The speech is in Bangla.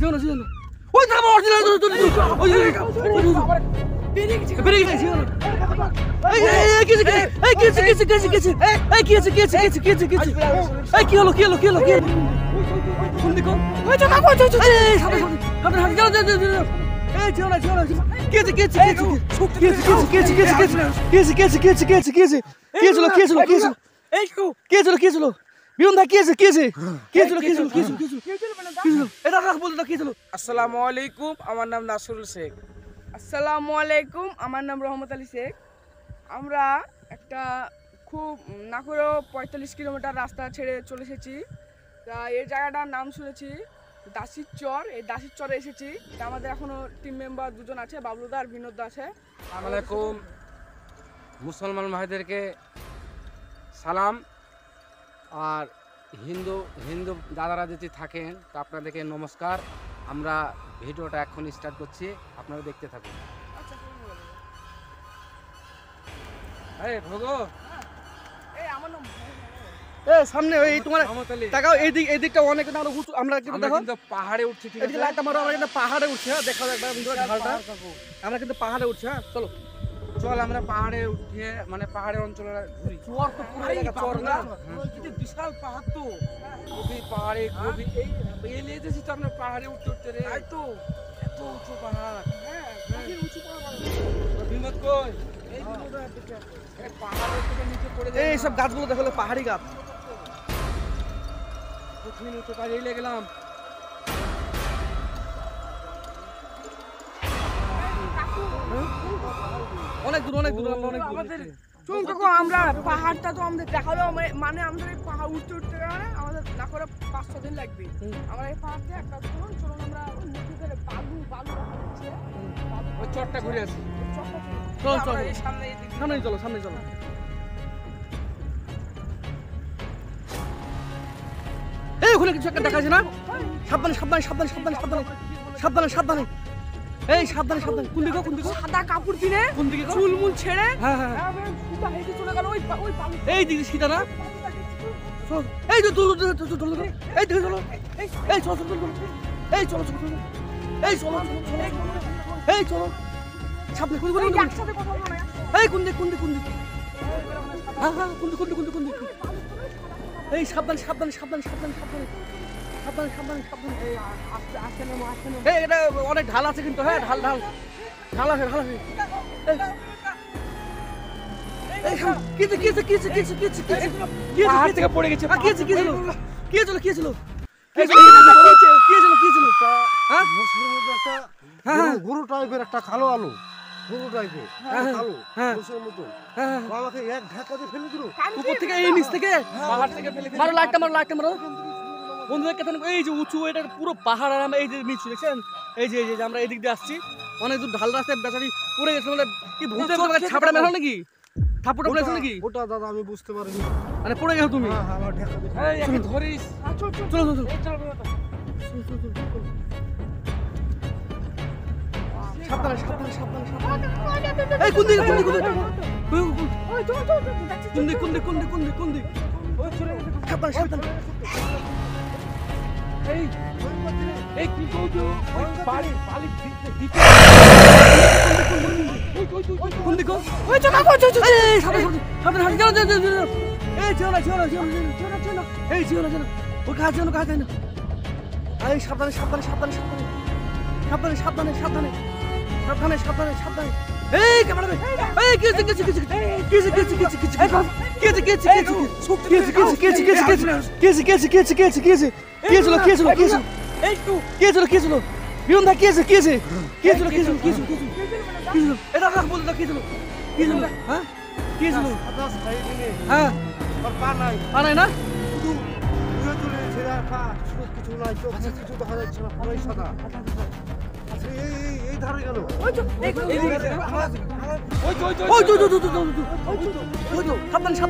যেও না ওই থামো অরিজিনাল ওই বেরিয়ে গেছে কি হলো কোন দিকে ওই তো কাকু আসসালামু আলাইকুম, আমার নাম নাসরুল শেখ। আসসালামু আলাইকুম, আমার নাম রহমত আলী শেখ। আমরা একটা খুব না করেও 45 কিলোমিটার রাস্তা ছেড়ে চলে এসেছি। তা এই জায়গাটার নাম শুনেছি দাসির চর। এই দাসির চরে এসেছি। তা আমাদের এখনো টিম মেম্বার দুজন আছে, বাবলুদা আর বিনোদদা আছে। আসসালামু আলাইকুম, মুসলমান ভাইদেরকে সালাম। আর হিন্দু দাদারা যদি থাকেন তো আপনাদেরকে নমস্কার। আমরা ভিডিওটা এখন স্টার্ট করছি, আপনারা দেখতে থাকুন। সামনে তোমার তাকাও, এই দিকটা অনেক উঁচু। আমরা কিন্তু পাহাড়ে উঠছি, ঠিক আছে? আমরা কিন্তু পাহাড়ে উঠছি। দেখো একবার ঢালটা, আমরা কিন্তু পাহাড়ে উঠছি। হ্যাঁ চলো চল আমরা পাহাড়ে উঠিয়ে মানে পাহাড়ের অঞ্চলে ঘুরি। চর তো পুরো এলাকা চর না, বিশাল পাহাড় তো, খুবই পাহাড়ে খুবই এই লেগেছি তো আমরা পাহাড়ে উঠতে রে। তাই তো এত উঁচু পাহাড়। উঁচু পাহাড় বিনোদ কই? এই পাহাড়ের থেকে নিচে পড়ে যায়। এই সব গাছগুলো দেখো, পাহাড়ি গাছ। কঠিন উঁচু পাহাড়ে গেলাম। অনেক দূর আমরা অনেক দূর। আমরা পাহাড়টা তো আমাদের দেখালো, মানে আমাদের এই পাহাড় উঠতে গেলে আমাদের না করে 5-6 দিন লাগবে। আমরা এই পাহাড় দিয়ে একটা চলুন আমরা নদী ধরে বালু ওই চরটা ঘুরে আসি। চল সামনে চলো। এই ওখানে কিছু একটা দেখা যায় না? সাবধানে এই সাবধানে। কোন দিকে সাদা কাপড় কিনে কোন দিকে চুলমুল ছেড়ে হ্যাঁ সুতা হেঁটে চলে গেল ওই এই দিকে সিধা না। এই তো এই দিকে চলো। এই চলো সামনে কোন একসাথে কথা বলো না। এই কোন দিকে হ্যাঁ কোন দিকে এই সাবধানে এই এটা অনেক ঢাল আছে কিন্তু। হ্যাঁ ঢাল আছে। এই পাহাড় থেকে পড়ে গেছে। কি ছিল গরু টাইপের একটা কালো আলু, গরু টাইপের কালো গোসের মতো। আমাকে এক ধাক্কা দিয়ে ফেলে দিল উপর থেকে, এই নিচ থেকে পাহাড় থেকে ফেলে দিল। মারো লাইটটা মারো বন্ধুদের কেন? এই যে উঁচু, এটা পুরো পাহাড়। আর এই যে নিচু দেখছেন, এই যে আমরা এদিক দিয়ে আসছি। অনেক দূর ঢাল রাস্তায় বেচারি পড়ে গেছে। মানে কি ভূতের ছাপড়া মেলাও নাকি? থাপড়টা পড়েছে নাকি? ওটা দাদা আমি বুঝতে পারিনি। মানে পড়ে গেছো তুমি? আমার ধাক্কা দিয়ে এই একে ধরিস। চলো সাবধানে। এই কোন দিকে সাবধানে। এই কি কইছো? ওই বাড়ি দিতে কোন দিকে? ওই তো কাকু এই সাবধানে এই যেও না এই যেও না ওই কাছে না। এই সাবধানে এই ক্যামেরা এই কিছু বিয়ন্দা কি এটা রাখ বল না। কি ছিল হ্যাঁ হ্যাঁ পা নাই না? শুধু চলে ছেড়া কিছু নাই, চোখ কিছু দেখা যাচ্ছে না, পুরোই সাদা। এই ধারে গেল। সাবধানে